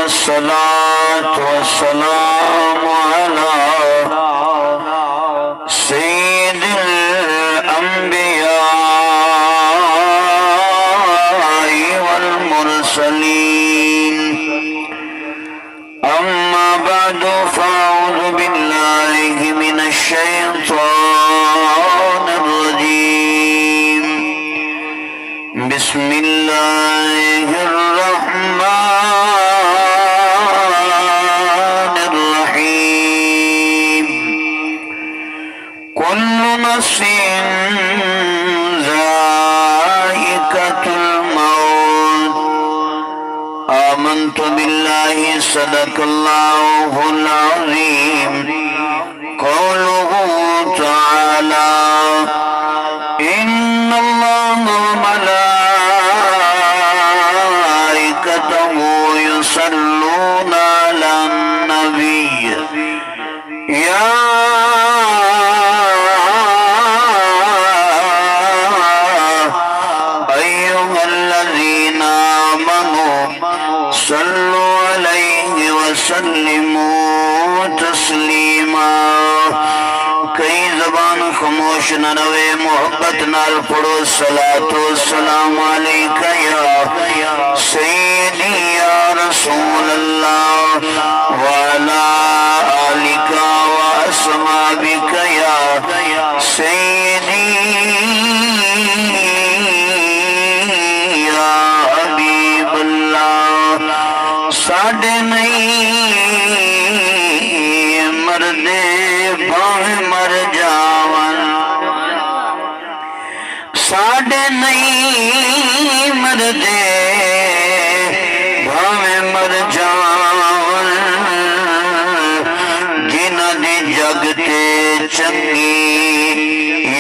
والصلاة والسلام على سيد الأنبياء والمرسلين أما بعد فأعوذ بالله من الشيطان الرجيم بسم الله الرحمن الرحيم كل نفس ذائقة الموت آمنت بالله صدق الله العظيم قوله تعالى إن الله وملائكته يصلون على النبي يا أيها الذين آمنوا صلوا عليه وسلموا تسلیما کئی زبان خاموش نہ رہے محبت نال پڑھو صلاۃ و سلام علیکہ یا سیدی یا رسول اللہ وعلا آلک و اصحابک یا سیدی یا حبیب اللہ ساڑھے نہیں مردے باہیں مر جاون ساڑھے نہیں مردے باہیں مر جاون جنہ دی جگتے چنگی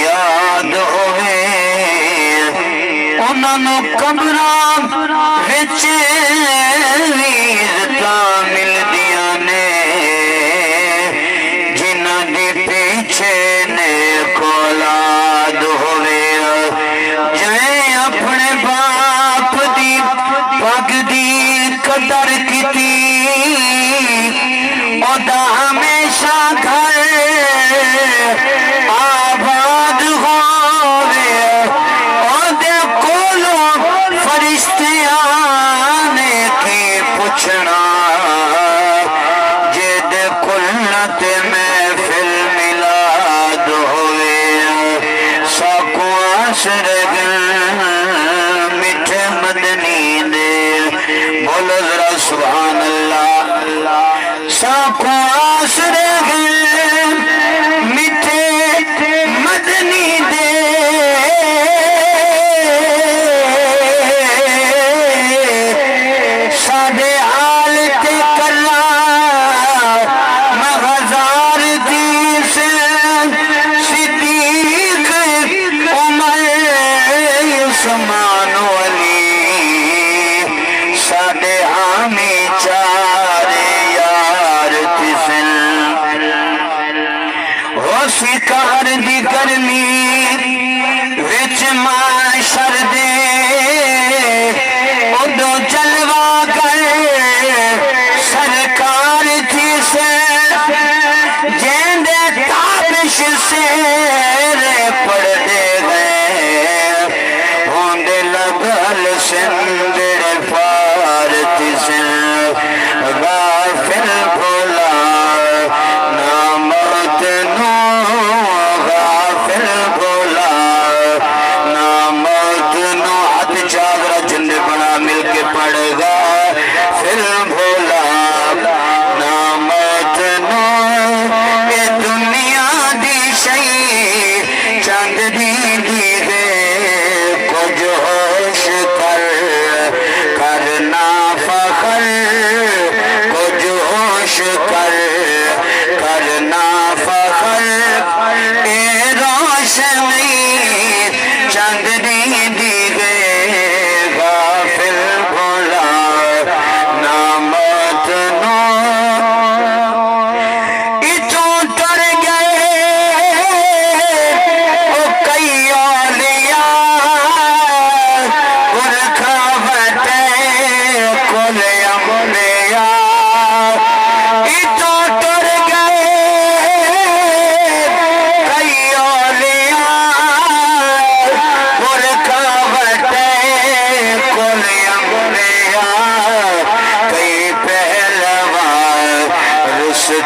یاد ہوئے انہاں نو قبراں وچ عزتاں ملدیاں نے جنہاں دے پیچھے نیک اولاد ہوئے جے اپنے باپ دی پگ دی قدر کیتی اودا ہمیشہ گھر آباد ہوئے اودے کولوں فرشتے آنے کی پوچھنا جد کلت محفل ملاد ہوئے ساکو عصر گل میٹھے مدنی دے بولو ذرا سبحان اللہ ساکو عصر گل میٹھے مدنی دے سادے حال تے کلا مغزار دی سے صدیق عمر عثمان علی سادے حامی چارے یار تسن ہو سکار دی گرمی وچ معاشر دے ادو جلوہ کر سرکار تھی سے جیندے تابش سے پڑ دے گئے ہوندے لگل سندر فارتی سے غافل بھولا نامت نو غافل بھولا نامت نو ہاتھ چاغرہ جندے بنا مل کے پڑ گا پھر بھولا نامت نو اے دنیا دی شئی چند دی دے کچھ ہوش کر کرنا فخر کچھ ہوش کر کرنا فخر اے روشنی چند دی گے غافل بھولا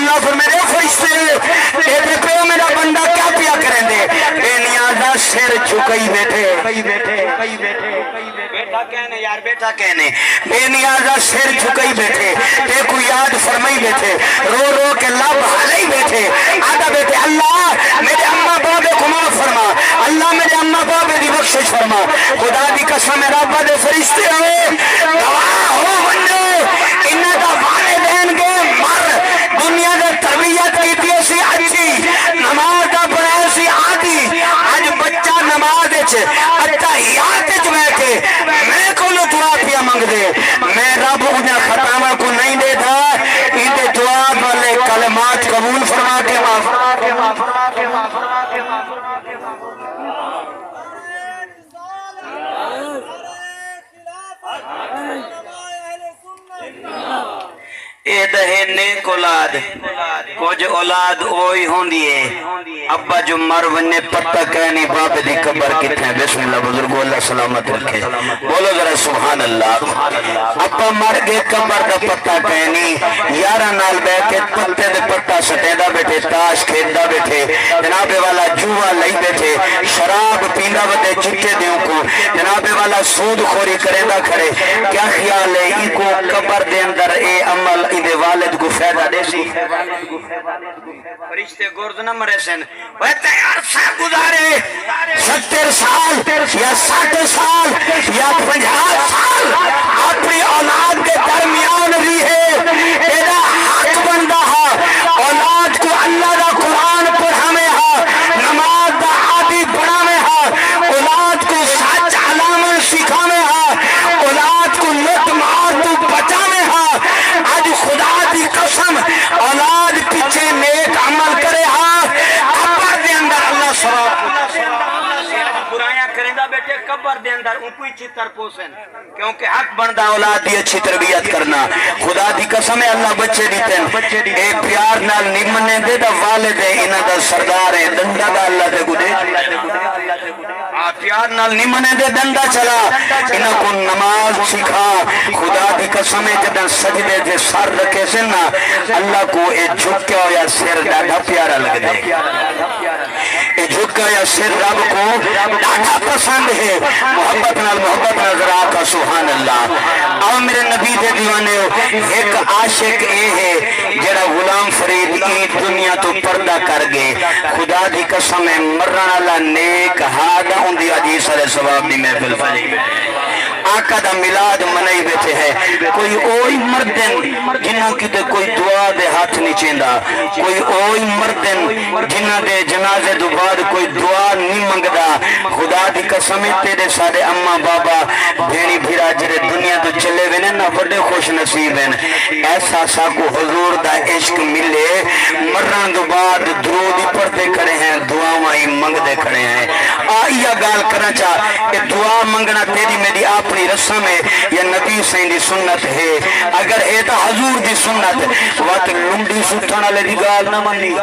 اللہ فرمائے فرشتے اے دیکھو میرا بندہ کیا پیا کریں دے بے نیازہ سر جھکئی بیٹھے بیٹا کہنے یار بیٹا کہنے بے نیازہ سر جھکئی بیٹھے تے کو یاد فرمائی بیٹھے رو رو کے لب ہلائی بیٹھے آدھا بیٹھے اللہ میرے اماں بابے کو معاف فرما اللہ میرے اماں بابے دی بخشش فرما خدا دی قسم رب دے فرشتے ہوئے گواہ ہو بندو انہاں دا والدین گے مر دنیا دے تربیت کی تھی اسی اچھی نماز دا پڑھائے سی آدھی آج بچہ نماز اچھے اتحیات اچھ بیٹھے میں کو لو دعا پیا منگ دے میں رب انہیں خطامہ کو نہیں دے تھا ان دعا والے کلمات قبول فرما کے اے دہے نیک اولاد کچھ اولاد اوہی ہوں دیئے ابا جو مر وننے پتہ کہنی باپ دی قبر کتنے بسم اللہ بزرگو اللہ سلامت رکھے بولو ذرا سبحان اللہ ابا مر گئے قبر دا پتہ کہنی یارہ نال بیٹھے پتے دے پتہ سٹے دا بیٹھے تاش کھیت دا بیٹھے جناب والا جوہ لئی بیٹھے شراب پیندہ بدے چٹے دیوں کو جناب والا سود خوری کرے دا کھڑے کیا خیال ہے ای کو قبر دے اندر اے عمل دے والد کو فیدہ دے سی فرشتے گرد نہ مرے سن ویتے عرصہ گزارے 70 سال یا 60 سال یا 50 سال اپنی اولاد کے درمیان بھی ہے تیرا حق بندہ ہے اولاد کو اللہ دا قرآن پڑھا میں ہے نماز دا عادی پڑھا میں ہے اولاد کو سچ علامت سکھا میں ہے اولاد کو لٹ مار تو بچا میں ہے آج خدا دی قسم اولاد پیچھے نیک عمل کرے ہاں قبر دے اندر اللہ سواب برایاں کریں دا بیٹے قبر دے اندر ان کوئی چتر پوسن کیونکہ حق بندہ اولاد دی اچھی تربیت کرنا خدا دی قسم ہے اللہ بچے دیتے اے پیار نال نمنے دے دا والد ہے انہ دا سردار ہے دندہ دا اللہ دے گدے پیار نال نمنے دے دندہ چلا انہ کو نماز سکھا خدا دی قسم ہے جدن سجدے دے سر رکھے سے نا اللہ کو اے جھکیا یا سر ڈاڑا پیارا لگ دے اے جھکیا یا سر رب کو ڈاڑا پسند ہے محبت نظر آقا سبحان اللہ اور میرے نبی دے دیوانے ایک عاشق اے ہے جڑا غلام فرید ای دنیا تو پردہ کر گئے خدا دی قسم ہے مرنا اللہ نیک ہادہ ان دی عجیز سر ثواب دی محفل فلی آقا دا ملاد منائی بیٹھے ہے کوئی اوئی مردن جنہاں کی دے کوئی دعا دے ہاتھ نہیں چیندہ کوئی اوئی مردن جنہاں دے جنازے دو بعد کوئی دعا نہیں منگدہ خدا دی قسمیں تیرے سارے اممہ بابا بھینی بھیرا جرے دنیا تو چلے وینے نہ بڑے خوش نصیب ہیں ایسا سا کو حضور دا عشق ملے مران دو بعد درودی پڑھتے کھڑے ہیں دعا مائی منگ دے کھڑے ہیں آئیہ گال کرنا چاہ کہ دعا منگنا تیری میری اپنی رسم ہے یا نبی سین دی سنت ہے اگر اے تا حضور دی سنت وقت لنڈی سٹھانا لے دی گال نہ منی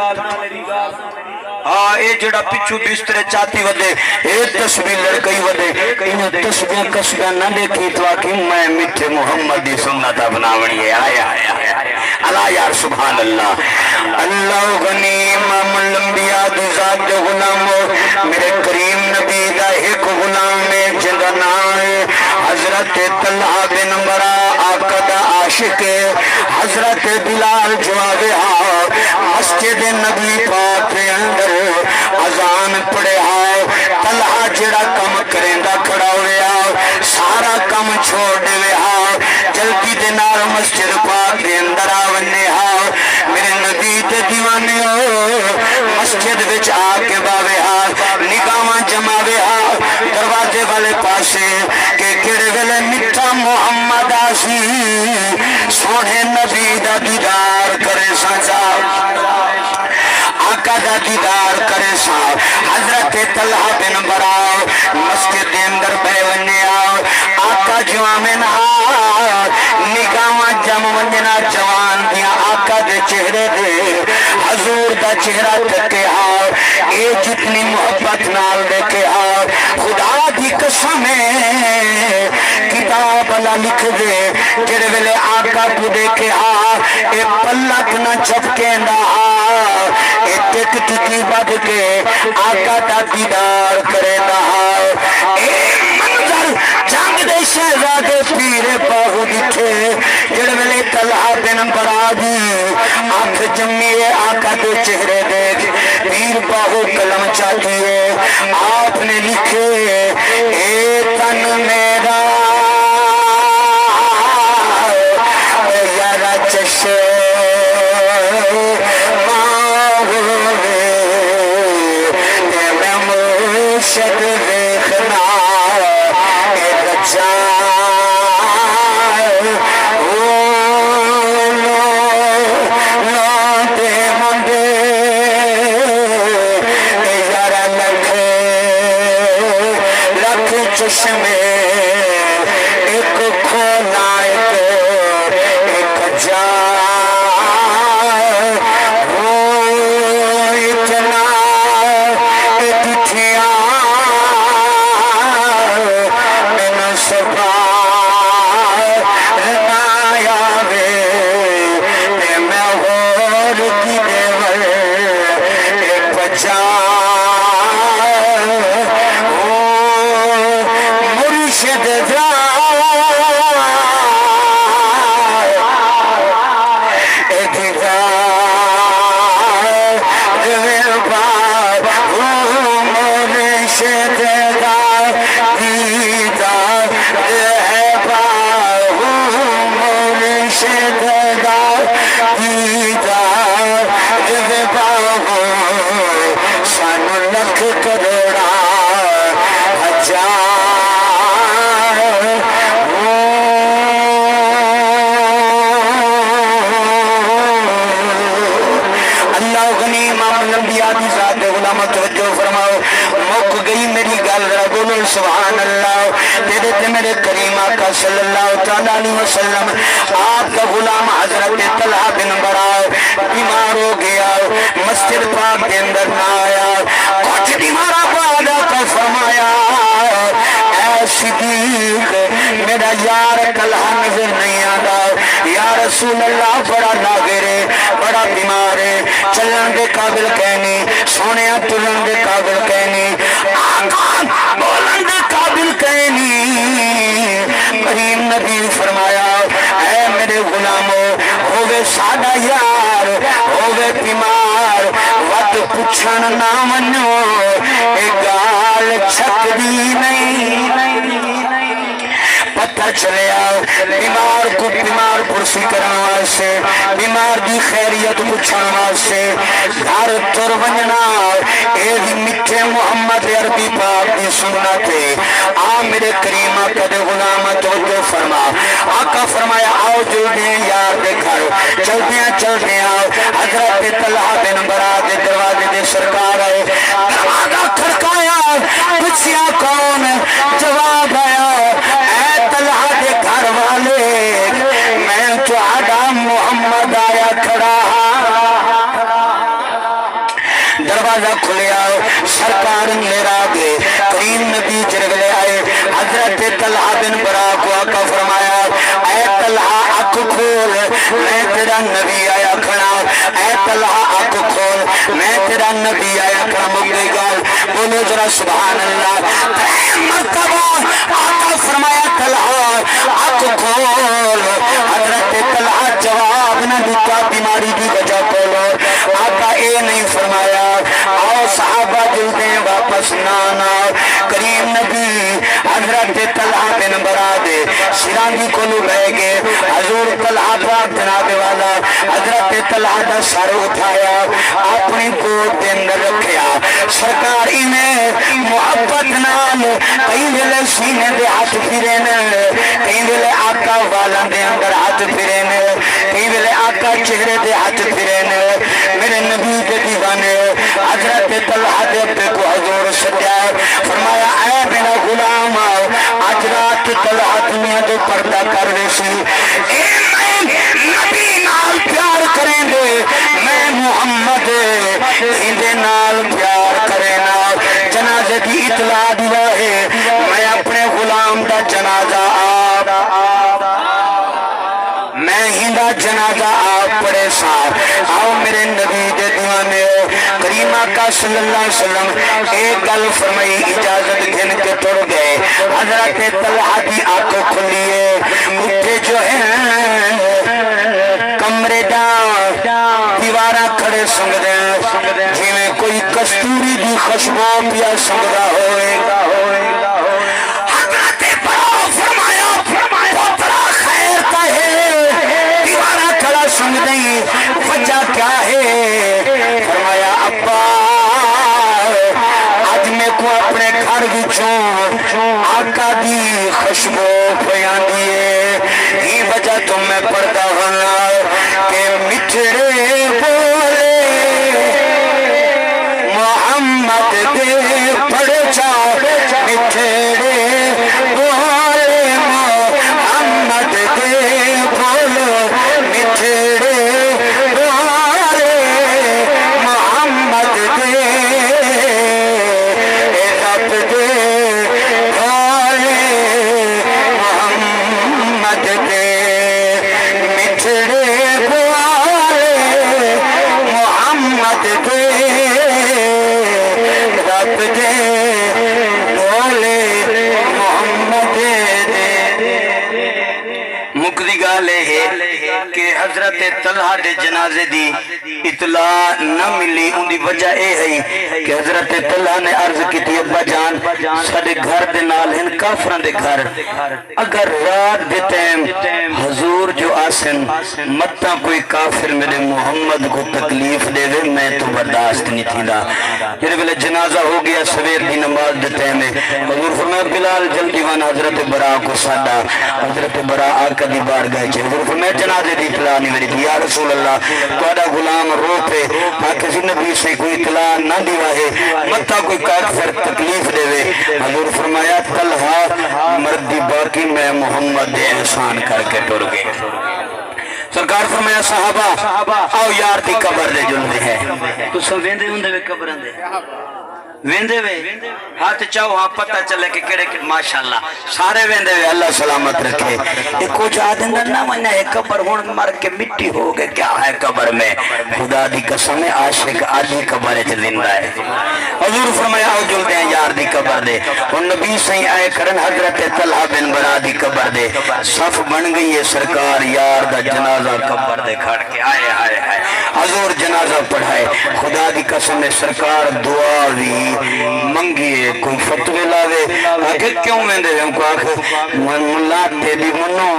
اے جڑا پچھو بسترے چاہتی ودے اے تسبیح لڑکئی ودے انہیں تسبیح کسبیح نہ دیکھی تو کہ میں میٹھے محمد دی سنت اپناونی ہے آیا اللہ یار سبحان اللہ اللہ غنی امام الانبیاء دی ذات دے غلام میرے کریم نبی دا ایک غلام میں جنگا نام حضرت طلحہ بن مرا آقا دا عاشق حضرت بلال جواب مسجد نبی پاک کے اندر اذان پڑے آؤ طلحہ جڑا کم کرندہ کھڑا ہوئے آؤ سارا کم چھوڑ دے آؤ جلدی دے نار مسجد پاک کے اندر آونے آؤ میرے نبی تے دیوانے ہو مسجد وچ آ کے باوے آؤ نگاہاں جماوے آؤ دروازے والے پاسے کہ کڑے ویلے مٹھا محمد آسی سونے نبی دا دیدار کرے سانچا آقا دا دیدار کرے سا حضرت طلحہ بن براؤ مسجد اندر بیونے آؤ آقا جوامن نگاہاں جم ونجنا جوان دیا آقا دے چہرے دے حضور دا دا چہرہ تکے آؤ اے جتنی محبت نال دیکھے آؤ خدا دی قسم ہے کتاب اللہ لکھ دے جڑے ویلے آقا کو دیکھے آ اے پلک نہ چپکے نہ اے ٹک ٹکی بد کے آقا دا دیدار کرے نہ اے منظر جنگ دے شہزادے پیر پاہو دکھے جڑے ویلے طلحہ بن برادی آنکھ جمیے آقا دے چہرے دیکھ پیر پاہو قلم چاہیے آپ نے لکھے اے تن میرا یارا چشے مرشد دیکھنا اے رجا چشمے ایک کھونا ایک جا اتنا اتھیاں میں سبا نایا وے میں غور کی دیور ایک جا سبحان اللہ تیرے تے میرے کریم آقا صلی اللہ تعالیٰ علیہ وسلم آپ کا غلام حضرت طلحہ بن برا بیمار ہو گیا مسجد پاک کے اندر نہ آیا کچھ بیمارہ پادا کا فرمایا اے صدیق میرا یار طلحہ نظر نہیں آتا یا رسول اللہ بڑا ناگرے بڑا بیمار ہے چلن دے قابل کہنی سونے تلن دے قابل کہنی آقا بولن دے قابل کہنی کریم نبی فرمایا اے میرے غلاموں ہووے سادہ یار ہووے بیمار وقت پچھن نہ منو اے گال چھک دی نہیں پتہ چلے آؤ بیمار کو بیمار پرسی کرنا واسے بیمار دی خیریت پوچھنا واسے گھر تر ونجنا اے بھی مٹھے محمد عربی پاک دی سنت ہے آ میرے کریم آقا دے غلام توجہ فرما آقا فرمایا آؤ جلدی یار دے گھر چلتے آؤ حضرت طلحہ بن برا دے دروازے دے سرکار آئے دروازہ کھڑکایا پچھیا کون جواب آیا طلحہ دے گھر والے میں تو آدم محمد آیا کھڑا دروازہ کھلے آؤ سرکار میرا گے کریم نبی جرگلے آئے حضرت طلحہ بن برا کو آقا فرمایا اے طلحہ اک کھول میں تیرا نبی آیا کھڑا اے طلحہ اک کھول میں تیرا نبی آیا کھڑا مگئی گال بولو ذرا سبحان اللہ مرتبہ آقا فرمایا طلحہ اک کھول حضرت طلحہ جواب نہ دیتا بیماری دی وجہ کھولو آقا اے نہیں فرمایا آؤ صحابہ جلدیں واپس نانا کریم نبی حضرت طلحہ بن برا دے سرانگی کو لو بہ گئے حضور طلحہ پاک جناب والا حضرت طلحہ دا سر اٹھایا اپنی گود دے اندر رکھیا سرکار انہیں محبت نال کئی ویلے سینے دے ہاتھ پھرے کئی ویلے آقا والا دے اندر ہاتھ پھرے کئی ویلے آقا چہرے دے ہاتھ پھرے میرے نبی دے دیوانے حضرت طلحہ دے پہ کو حضور سجا فرمایا اے میرا غلام آج رات طلحہ دنیا دے پردہ کر رسی اے میں نبی نال پیار کریں دے میں محمد دا جنازہ آپ پڑے سا آؤ میرے نبی دے دیوانے کریم آقا صلی اللہ علیہ وسلم ایک گل فرمائی اجازت گھن کے ٹر گئے حضرت طلحہ دی آنکھوں کھلیے اٹھے جو ہیں کمرے دا دیوارہ کھڑے سنگ دیں جی میں کوئی کستوری دی خوشبو پیا سنگا ہوئے حضرت بڑا فرمایا پوترا خیر کا ہے دیوارہ کھڑا سنگ دیں وجہ کیا ہے فرمایا ابا آج میں کو اپنے گھر وچوں آقا دی خوشبو پیان دیے ہی وجہ تو میں پردہ ہونا کہ مٹھڑے بولے محمد دے پڑے چاہ مٹھڑے بولے محمد دے بولو مٹھڑے بولے محمد دے رب دے بولے محمد دے مٹھڑے بولے محمد دے رب دے بولے محمد دے مقدی گالے ہے کہ حضرت طلحہ دے جنازے دی اطلاع نہ ملی ان دی وجہ اے ہے کہ حضرت طلحہ نے عرض کی تھی ابا جان ساڑے گھر دے نال ہیں کافران دے گھر اگر رات دے ٹائم حضور جو آسن متا کوئی کافر میرے محمد کو تکلیف دے وے میں تو برداشت نہیں تھی دا جنہے بلے جنازہ ہو گیا سویر دی نماز دے ٹائم حضور فرمایا بلال جلدی وان حضرت برا کو ساڑا حضرت برا آقا دی بار گئے چھے حضور فرمایا جنازے دی اطلاع نہیں میری تھی یا رسول اللہ توڑا غلام رو پہ کسی نبی سے کوئی اطلاع نہ دیوا ہے متا کوئی کافر تکلیف دے وے حضور فرمایا طلحہ مردی باقی میں محمد احسان کر کے ٹر گئے سرکار فرمایا صحابہ آؤ یار دی قبر دے جلدے ہیں تو سب ویندے ہوندے وے قبران دے ویندے وے ہاتھ چاہو ہاں پتہ چلے کہ کڑے ماشاءاللہ سارے ویندے وے اللہ سلامت رکھے ایک کچھ آدھن نہ منا ہے قبر ہون مر کے مٹی ہو گئے کیا ہے قبر میں خدا دی قسم عاشق آدھی قبر ہے زندہ ہے حضور فرمایا آؤ جلدے ہیں یار دی قبر دے اور نبی صحیح آئے کرن حضرت طلحہ بن برا دی قبر دے صف بن گئی ہے سرکار یار دا جنازہ قبر دے کھڑ کے آئے آئے آئے حضور جنازہ پڑھائے خدا دی قسم سرکار دعا بھی منگیے کوئی فتوے لاوے آگے کیوں میں دے ہم کو آخر ملا تیری منو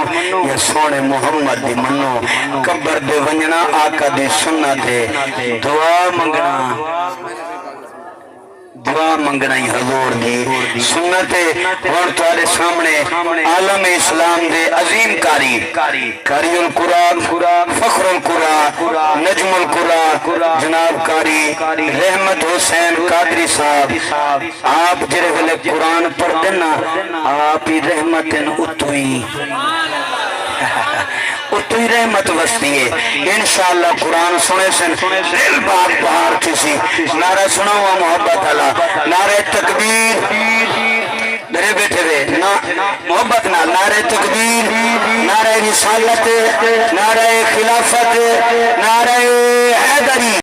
یا سونے محمد دی منو قبر دے ونجنا آقا دی سننا دے دعا منگنا ہی حضور دی سنت اور تارے سامنے عالم اسلام دے عظیم کاری القرآن فخر القرآن نجم القرآن جناب کاری رحمت حسین قادری صاحب آپ جرے والے قرآن پڑھ دینا آپ ہی رحمت اتوئی اتوئی رحمت وستی ہے انشاءاللہ قرآن سنے سن دل باغ بہار کسی نعرہ سنا ہوا محبت اللہ نعرہ تکبیر درے بیٹھے ہوئے محبت نہ نعرہ تکبیر نعرہ رسالت نعرہ خلافت